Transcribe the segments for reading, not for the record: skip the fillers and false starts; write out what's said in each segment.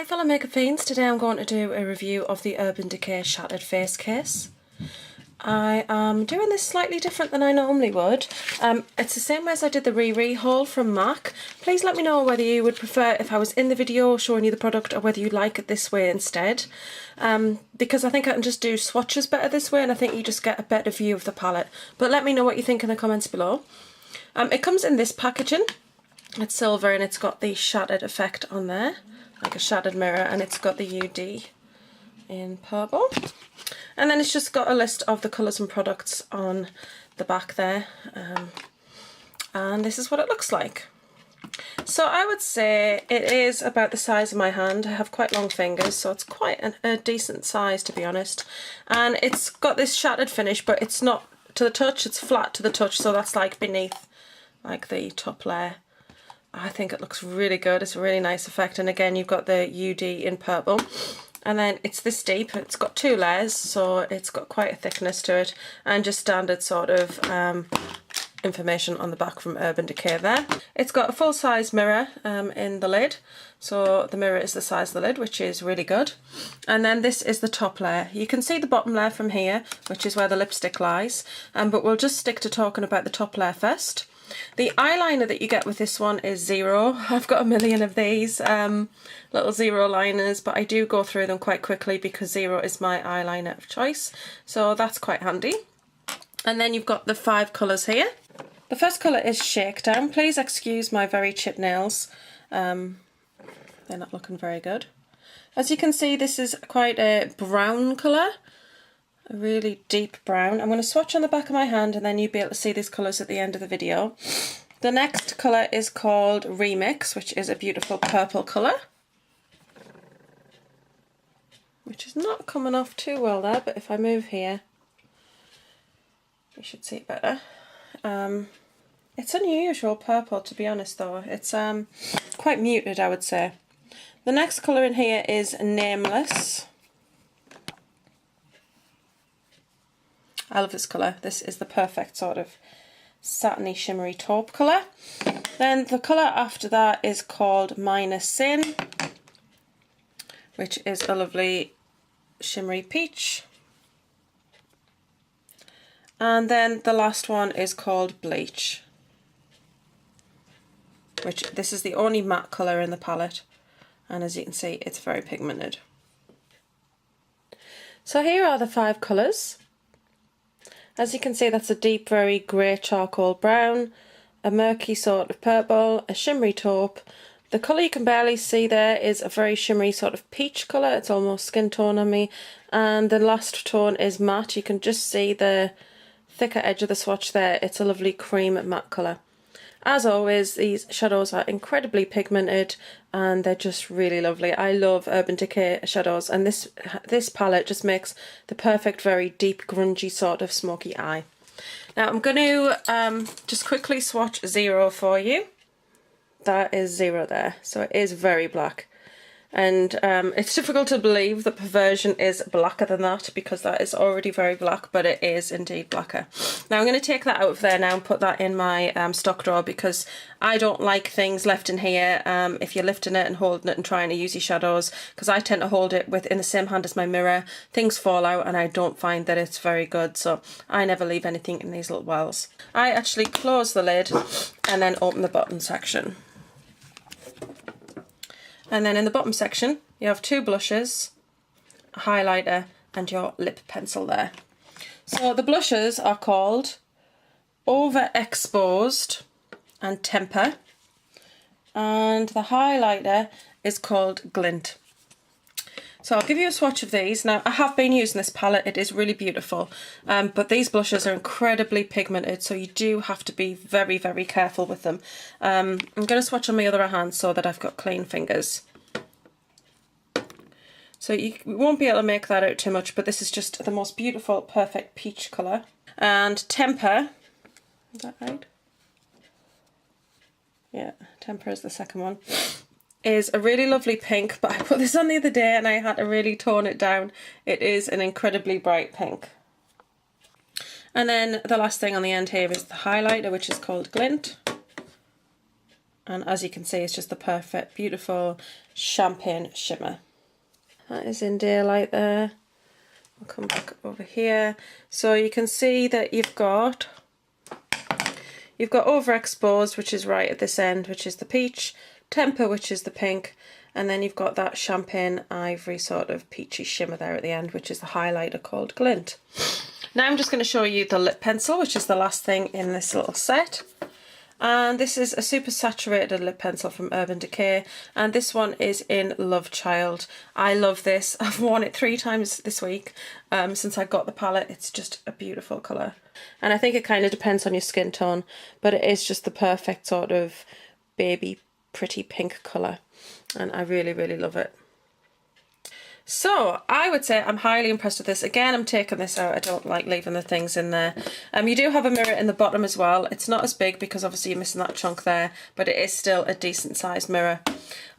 Hi fellow makeup fiends, today I'm going to do a review of the Urban Decay Shattered Face Case. I am doing this slightly different than I normally would. It's the same as I did the Re haul from MAC. Please let me know whether you would prefer if I was in the video showing you the product or whether you like it this way instead. Because I think I can just do swatches better this way and I think you just get a better view of the palette. But let me know what you think in the comments below. It comes in this packaging. It's silver and it's got the shattered effect on there, like a shattered mirror, and it's got the UD in purple. And then it's just got a list of the colours and products on the back there. And this is what it looks like. So I would say it is about the size of my hand. I have quite long fingers, so it's quite a decent size, to be honest. And it's got this shattered finish, but it's not to the touch, it's flat to the touch, so that's like beneath, like the top layer. I think it looks really good. It's a really nice effect, and again you've got the UD in purple, and then it's this deep. It's got two layers, so it's got quite a thickness to it, and just standard sort of information on the back from Urban Decay there. It's got a full-size mirror in the lid, so the mirror is the size of the lid, which is really good. And then this is the top layer. You can see the bottom layer from here, which is where the lipstick lies, but we'll just stick to talking about the top layer first. The eyeliner that you get with this one is zero. I've got a million of these little zero liners, but I do go through them quite quickly because zero is my eyeliner of choice, so that's quite handy. And then you've got the 5 colours here. The first colour is Shakedown. Please excuse my very chipped nails. They're not looking very good. As you can see, this is quite a brown colour. A really deep brown. I'm going to swatch on the back of my hand and then you'll be able to see these colours at the end of the video. The next colour is called Remix, which is a beautiful purple colour. Which is not coming off too well there, but if I move here, you should see it better. It's unusual purple, to be honest though. It's quite muted, I would say. The next colour in here is Nameless. I love this colour. This is the perfect sort of satiny shimmery taupe colour. Then the colour after that is called Minor Sin, which is a lovely shimmery peach. And then the last one is called Bleach, which this is the only matte colour in the palette, and as you can see it's very pigmented. So here are the 5 colours. As you can see, that's a deep, very grey charcoal brown, a murky sort of purple, a shimmery taupe. The colour you can barely see there is a very shimmery sort of peach colour. It's almost skin tone on me. And the last tone is matte. You can just see the thicker edge of the swatch there. It's a lovely cream matte colour. As always, these shadows are incredibly pigmented and they're just really lovely. I love Urban Decay shadows, and this palette just makes the perfect, very deep, grungy sort of smoky eye. Now I'm going to just quickly swatch zero for you. That is zero there, so it is very black. And it's difficult to believe that Perversion is blacker than that because that is already very black, but it is indeed blacker. Now I'm going to take that out of there now and put that in my stock drawer because I don't like things left in here if you're lifting it and holding it and trying to use your shadows, because I tend to hold it in the same hand as my mirror. Things fall out and I don't find that it's very good, so I never leave anything in these little wells. I actually close the lid and then open the bottom section. And then in the bottom section, you have 2 blushes, a highlighter, and your lip pencil there. So the blushes are called Overexposed and Temper, and the highlighter is called Glint. So I'll give you a swatch of these. Now I have been using this palette, it is really beautiful, but these blushes are incredibly pigmented, so you do have to be very, very careful with them. I'm going to swatch on my other hand so that I've got clean fingers. So you won't be able to make that out too much, but this is just the most beautiful, perfect peach colour. And Temper, is that right? Yeah, Temper is the second one. Is a really lovely pink, but I put this on the other day and I had to really tone it down. It is an incredibly bright pink. And then the last thing on the end here is the highlighter, which is called Glint. And as you can see, it's just the perfect, beautiful champagne shimmer. That is in Daylight there. I'll come back over here. So you can see that you've got Overexposed, which is right at this end, which is the peach, Temper, which is the pink, and then you've got that champagne ivory sort of peachy shimmer there at the end, which is the highlighter called Glint. Now I'm just going to show you the lip pencil, which is the last thing in this little set. And this is a super saturated lip pencil from Urban Decay, and this one is in Love Child. I love this. I've worn it 3 times this week since I got the palette. It's just a beautiful colour. And I think it kind of depends on your skin tone, but it is just the perfect sort of baby pretty pink colour, and I really, really love it. So I would say I'm highly impressed with this. Again, I'm taking this out. I don't like leaving the things in there. You do have a mirror in the bottom as well. It's not as big because obviously you're missing that chunk there, but it is still a decent sized mirror.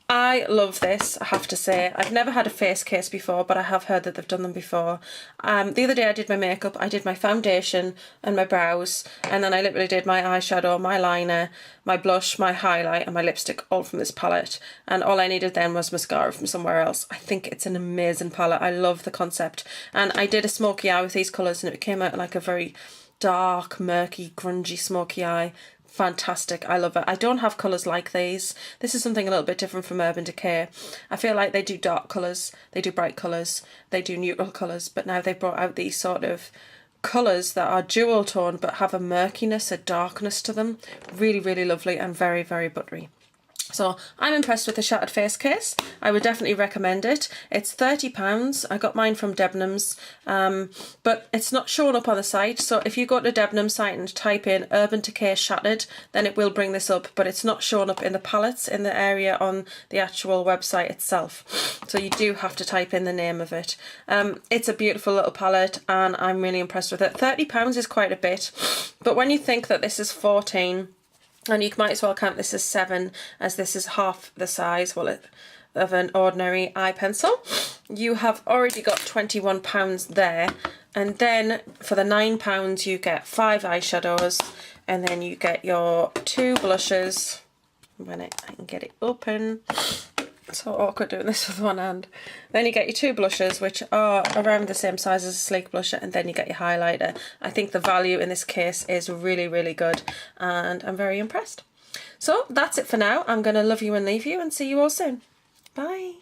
I love this, I have to say. I've never had a face case before, but I have heard that they've done them before. The other day I did my makeup, I did my foundation and my brows, and then I literally did my eyeshadow, my liner, my blush, my highlight and my lipstick all from this palette. And all I needed then was mascara from somewhere else. I think it's an amazing palette. I love the concept. And I did a smoky eye with these colours, and it came out like a very dark, murky, grungy smoky eye. Fantastic, I love it. I don't have colours like these. This is something a little bit different from Urban Decay. I feel like they do dark colours, they do bright colours, they do neutral colours, but now they've brought out these sort of colours that are dual tone but have a murkiness, a darkness to them. Really, really lovely and very, very buttery. So I'm impressed with the Shattered Face Case. I would definitely recommend it. It's £30. I got mine from Debenhams, but it's not showing up on the site. So if you go to Debenhams site and type in Urban Decay Shattered, then it will bring this up, but it's not showing up in the palettes in the area on the actual website itself. So you do have to type in the name of it. It's a beautiful little palette and I'm really impressed with it. £30 is quite a bit, but when you think that this is 14, and you might as well count this as 7, as this is half the size, well, of an ordinary eye pencil. You have already got £21 there, and then for the £9 you get 5 eyeshadows, and then you get your 2 blushes. When I can get it open. So awkward doing this with one hand. Then you get your 2 blushes, which are around the same size as a sleek blusher, and then you get your highlighter. I think the value in this case is really, really good, and I'm very impressed. So that's it for now. I'm going to love you and leave you and see you all soon. Bye.